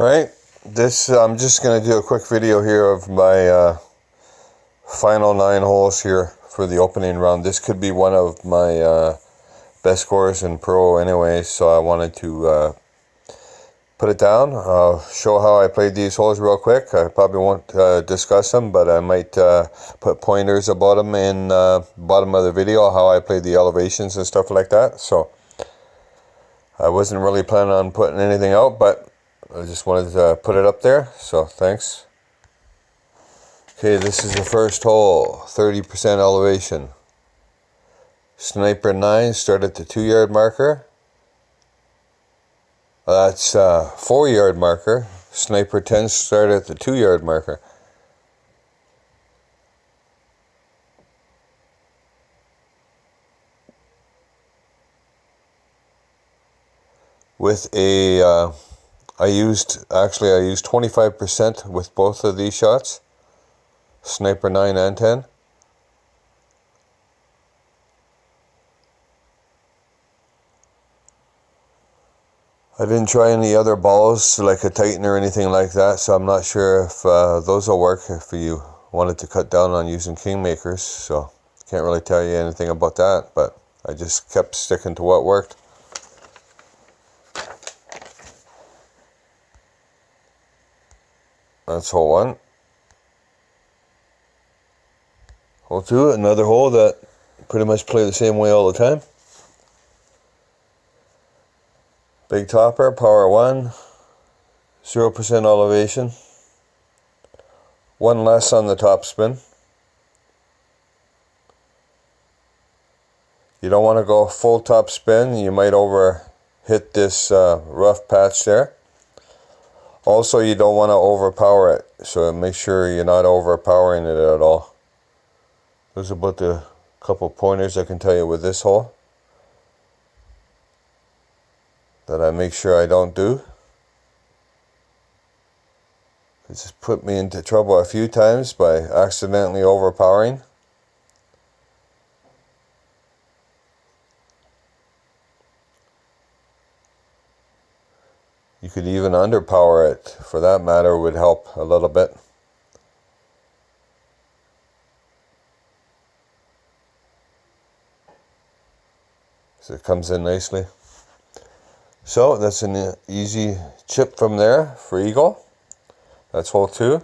Alright, I'm just going to do a quick video here of my final 9 holes here for the opening round. This could be one of my best scores in pro anyway, so I wanted to put it down. I'll show how I played these holes real quick. I probably won't discuss them, but I might put pointers about them in bottom of the video, how I played the elevations and stuff like that. So I wasn't really planning on putting anything out, but I just wanted to put it up there, so thanks. Okay, this is the first hole, 30% elevation. Sniper 9, start at the 2-yard marker. That's 4-yard marker. Sniper 10, start at the 2-yard marker. With a I used 25% with both of these shots, Sniper 9 and 10. I didn't try any other balls like a Titan or anything like that, so I'm not sure if those will work if you wanted to cut down on using Kingmakers, so can't really tell you anything about that, but I just kept sticking to what worked. That's hole 1. Hole 2, another hole that pretty much play the same way all the time. Big topper, power 1, 0% elevation, 1 less on the top spin. You don't want to go full top spin, you might over hit this rough patch there. Also, you don't want to overpower it, so make sure you're not overpowering it at all. Those are about the couple pointers I can tell you with this hole that I make sure I don't do. It's just put me into trouble a few times by accidentally overpowering. You could even underpower it, for that matter, would help a little bit. So it comes in nicely. So that's an easy chip from there for eagle. That's hole 2.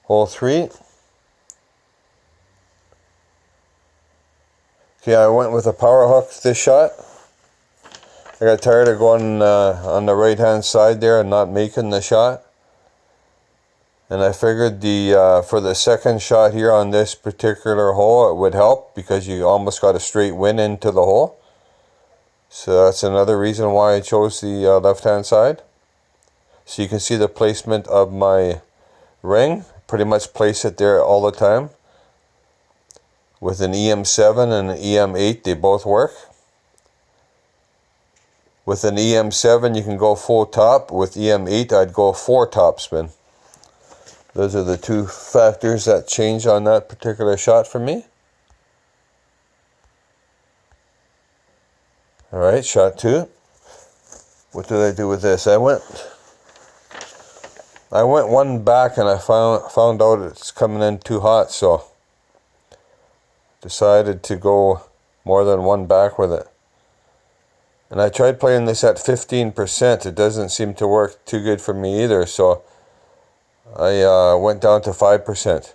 Hole 3. Okay, I went with a power hook this shot. I got tired of going on the right hand side there and not making the shot. And I figured for the second shot here on this particular hole it would help because you almost got a straight wind into the hole. So that's another reason why I chose the left hand side. So you can see the placement of my ring. Pretty much place it there all the time. With an EM7 and an EM8 they both work. With an EM7 you can go full top. With EM8 I'd go 4 top spin. Those are the 2 factors that change on that particular shot for me. Alright, shot 2. What did I do with this? I went 1 back and I found out it's coming in too hot, so decided to go more than 1 back with it. And I tried playing this at 15%. It doesn't seem to work too good for me either, so I went down to 5%.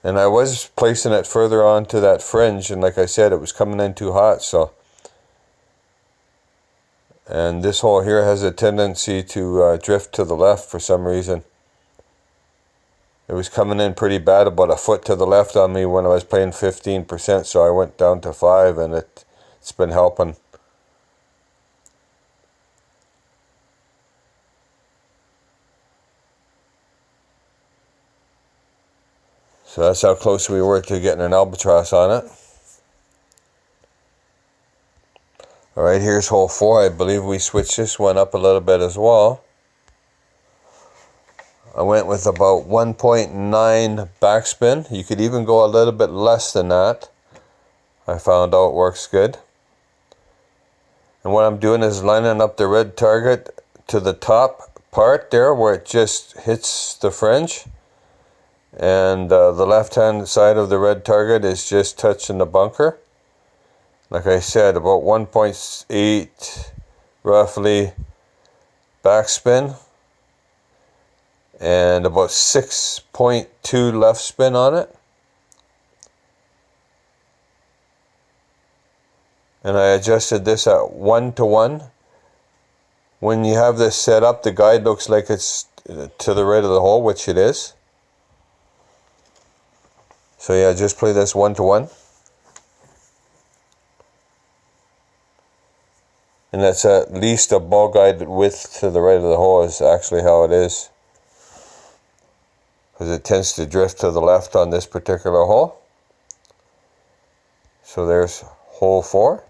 And I was placing it further onto that fringe, and like I said, it was coming in too hot, so. And this hole here has a tendency to drift to the left for some reason. It was coming in pretty bad, about a foot to the left on me when I was playing 15%, so I went down to 5, and it's been helping. So that's how close we were to getting an albatross on it. Alright, here's hole 4. I believe we switched this one up a little bit as well. I went with about 1.9 backspin. You could even go a little bit less than that. I found out works good. And what I'm doing is lining up the red target to the top part there where it just hits the fringe. And the left hand side of the red target is just touching the bunker. Like I said, about 1.8 roughly backspin. And about 6.2 left spin on it. And I adjusted this at 1:1. When you have this set up, the guide looks like it's to the right of the hole, which it is. So yeah, just play this 1:1. And that's at least a ball guide width to the right of the hole is actually how it is. Because it tends to drift to the left on this particular hole. So there's hole 4.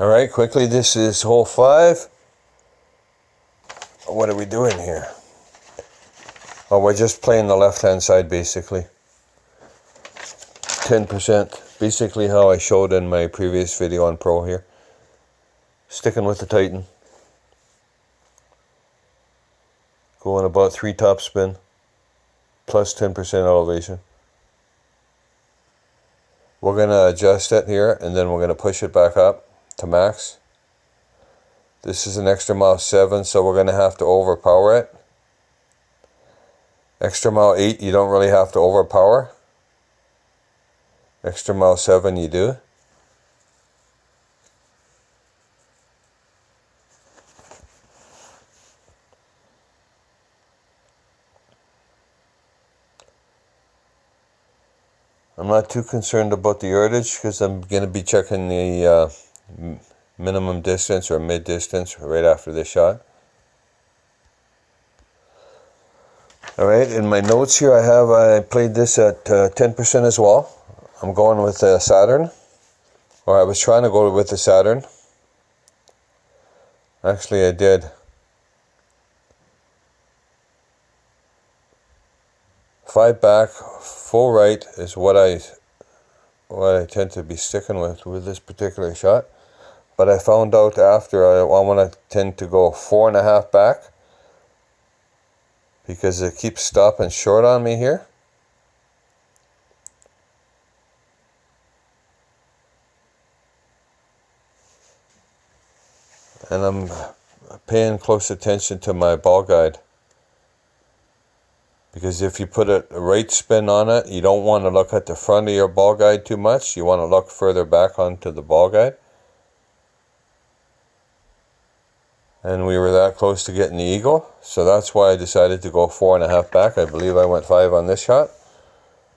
Alright, quickly, this is hole 5. What are we doing here? Oh, we're just playing the left hand side basically. 10%, basically how I showed in my previous video on Pro here. Sticking with the Titan. Going about 3 top spin. Plus 10% elevation. We're going to adjust it here and then we're going to push it back up to max. This is an extra mile 7, so we're going to have to overpower it. Extra mile 8 you don't really have to overpower. Extra mile 7 you do. I'm not too concerned about the yardage because I'm going to be checking the minimum distance or mid distance right after this shot. Alright, in my notes here I played this at 10% as well. I'm going with the Saturn, or I was trying to go with the Saturn. Actually I did. 5 back, full right is what I tend to be sticking with this particular shot. But I found out after I want to tend to go 4.5 back because it keeps stopping short on me here. And I'm paying close attention to my ball guide. Because if you put a right spin on it, you don't want to look at the front of your ball guide too much. You want to look further back onto the ball guide. And we were that close to getting the eagle. So that's why I decided to go 4.5 back. I believe I went 5 on this shot.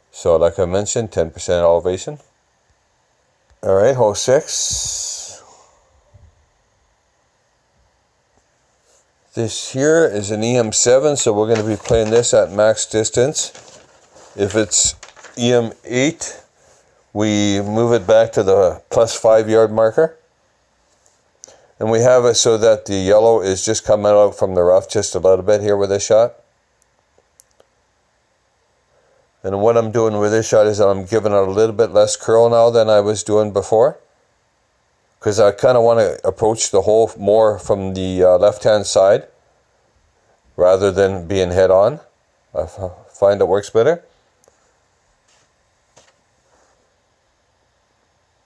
So like I mentioned, 10% elevation. Alright, hole 6. This here is an EM7, so we're going to be playing this at max distance. If it's EM8, we move it back to the plus 5 yard marker. And we have it so that the yellow is just coming out from the rough just a little bit here with this shot. And what I'm doing with this shot is I'm giving it a little bit less curl now than I was doing before. Because I kind of want to approach the hole more from the left-hand side rather than being head-on. I find it works better.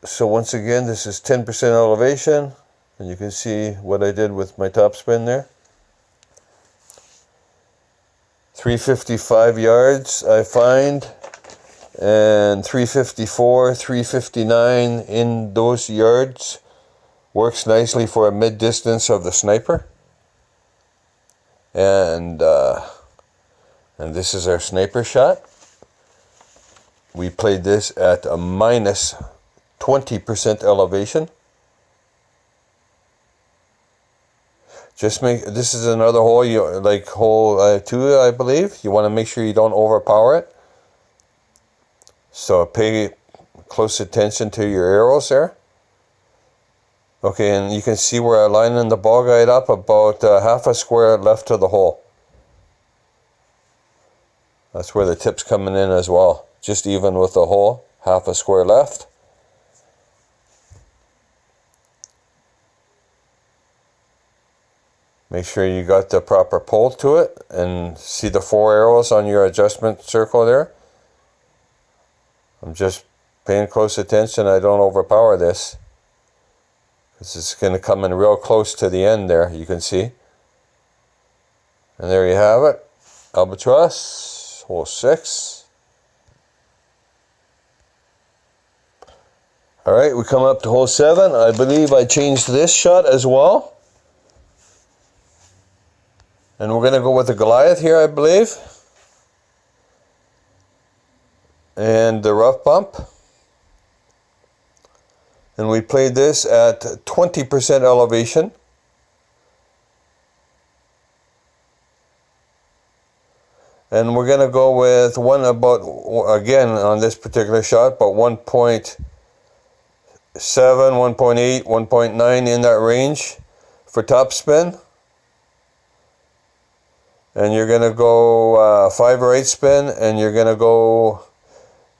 So once again, this is 10% elevation. And you can see what I did with my top spin there. 355 yards, I find. And 354, 359 in those yards. Works nicely for a mid-distance of the sniper. And this is our sniper shot. We played this at a minus 20% elevation. Just this is another hole, like hole 2, I believe. You want to make sure you don't overpower it. So pay close attention to your arrows there. Okay, and you can see where I'm lining the ball guide up about half a square left of the hole. That's where the tip's coming in as well. Just even with the hole, half a square left. Make sure you got the proper pull to it, and see the 4 arrows on your adjustment circle there. I'm just paying close attention I don't overpower this, because it's going to come in real close to the end there, you can see. And there you have it, albatross, hole 6. Alright, we come up to hole 7. I believe I changed this shot as well. And we're going to go with the Goliath here, I believe. And the rough bump. And we played this at 20% elevation. And we're going to go with again on this particular shot, but 1.7, 1.8, 1.9 in that range for topspin. And you're going to go 5 right spin, and you're going to go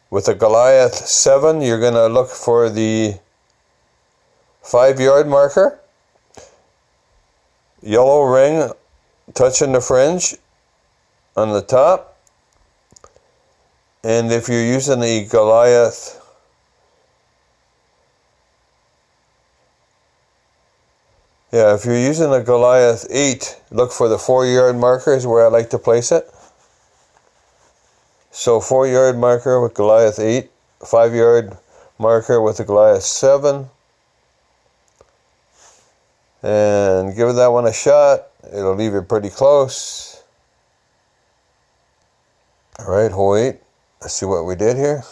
with a Goliath 7. You're going to look for the 5-yard marker, yellow ring touching the fringe on the top. And if you're using the Goliath, if you're using a Goliath 8, look for the 4-yard marker is where I like to place it. So 4-yard marker with Goliath 8, 5-yard marker with the Goliath 7. And give that one a shot. It'll leave it pretty close. Alright, hole 8. Let's see what we did here.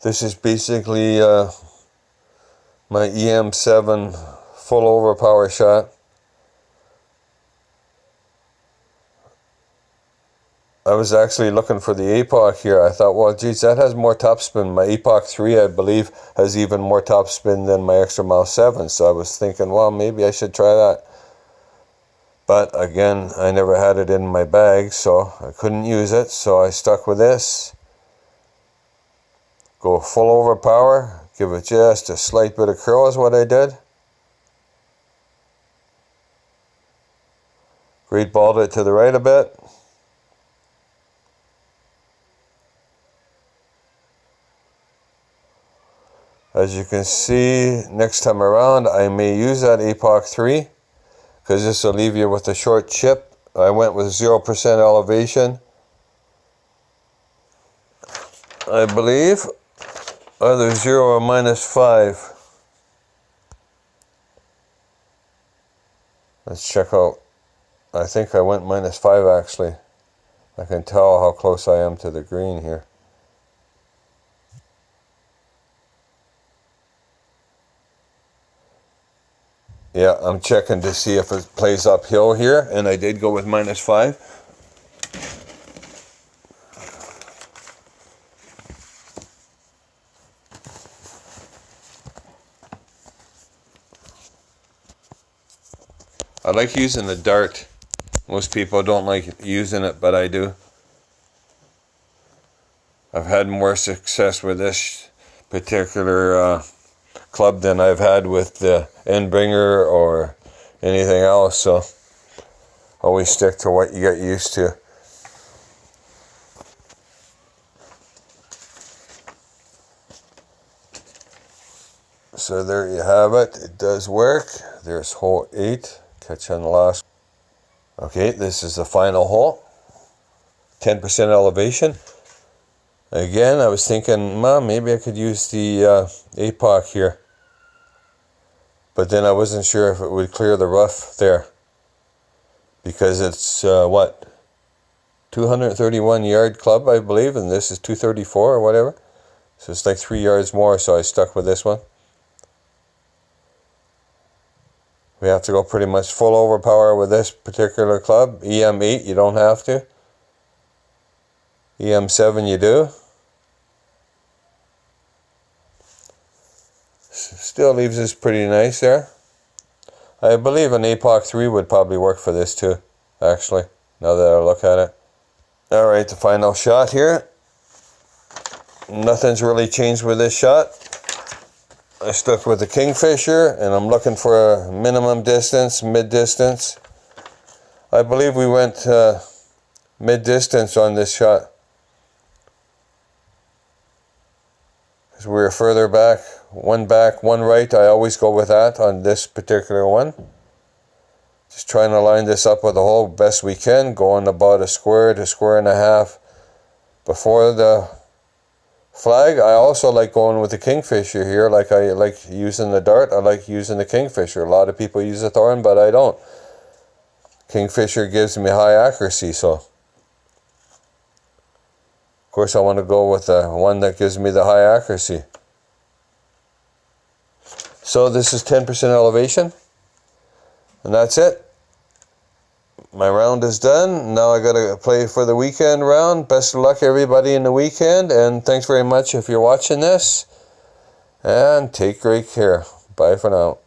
This is basically my EM7 full overpower shot. I was actually looking for the APOC here. I thought, well, geez, that has more topspin. My APOC 3, I believe, has even more topspin than my Extra Mile 7. So I was thinking, well, maybe I should try that. But again, I never had it in my bag, so I couldn't use it. So I stuck with this. Go full overpower. Give it just a slight bit of curl is what I did. Great balled it to the right a bit. As you can see, next time around, I may use that APOC 3, because this will leave you with a short chip. I went with 0% elevation, I believe, either 0 or -5. Let's check out. I think I went -5 actually. I can tell how close I am to the green here. Yeah, I'm checking to see if it plays uphill here, and I did go with -5. I like using the dart. Most people don't like using it, but I do. I've had more success with this particular club than I've had with the Endbringer or anything else, so always stick to what you get used to. So there you have it. It does work. There's hole 8. Catch on the last. Okay, this is the final hole. 10% elevation. Again, I was thinking, maybe I could use the APOC here. But then I wasn't sure if it would clear the rough there. Because it's, 231 yard club, I believe, and this is 234 or whatever. So it's like 3 yards more, so I stuck with this one. We have to go pretty much full overpower with this particular club. EM8, you don't have to. EM7, you do. Still leaves us pretty nice there. I believe an APOC 3 would probably work for this too, actually, now that I look at it. Alright, the final shot here. Nothing's really changed with this shot. I stuck with the Kingfisher, and I'm looking for a minimum distance, mid-distance. I believe we went mid-distance on this shot, because we were further back, one right. I always go with that on this particular one. Just trying to line this up with the hole best we can, going about a square to square and a half before the flag. I also like going with the Kingfisher here. Like I like using the dart, I like using the Kingfisher. A lot of people use a thorn, but I don't. Kingfisher gives me high accuracy, so of course I want to go with the one that gives me the high accuracy. So this is 10% elevation, and that's it. My round is done. Now I gotta play for the weekend round. Best of luck everybody in the weekend, and thanks very much if you're watching this, and take great care. Bye for now.